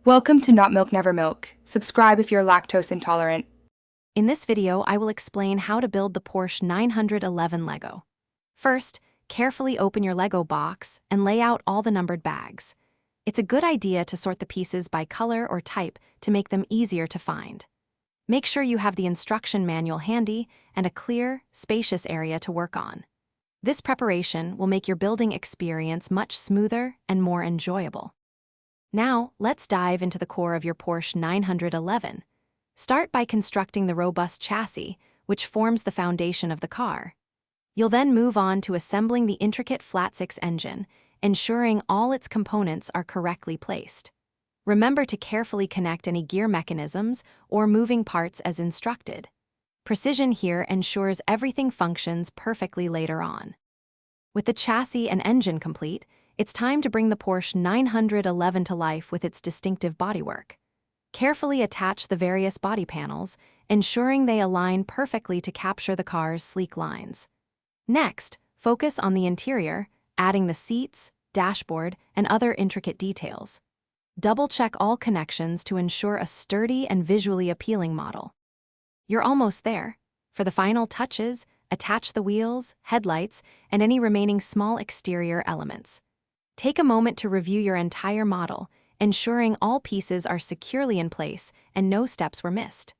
Welcome to Not Milk Never Milk. Subscribe if you're lactose intolerant. In this video, I will explain how to build the Porsche 911 Lego. First, carefully open your Lego box and lay out all the numbered bags. It's a good idea to sort the pieces by color or type to make them easier to find. Make sure you have the instruction manual handy and a clear, spacious area to work on. This preparation will make your building experience much smoother and more enjoyable. Now, let's dive into the core of your Porsche 911. Start by constructing the robust chassis, which forms the foundation of the car. You'll then move on to assembling the intricate flat-six engine, ensuring all its components are correctly placed. Remember to carefully connect any gear mechanisms or moving parts as instructed. Precision here ensures everything functions perfectly later on. With the chassis and engine complete, it's time to bring the Porsche 911 to life with its distinctive bodywork. Carefully attach the various body panels, ensuring they align perfectly to capture the car's sleek lines. Next, focus on the interior, adding the seats, dashboard, and other intricate details. Double-check all connections to ensure a sturdy and visually appealing model. You're almost there. For the final touches, attach the wheels, headlights, and any remaining small exterior elements. Take a moment to review your entire model, ensuring all pieces are securely in place and no steps were missed.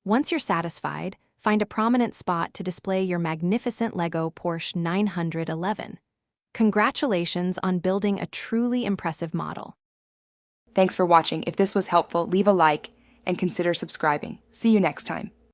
Once you're satisfied, find a prominent spot to display your magnificent Lego Porsche 911. Congratulations on building a truly impressive model. Thanks for watching. If this was helpful, leave a like and consider subscribing. See you next time.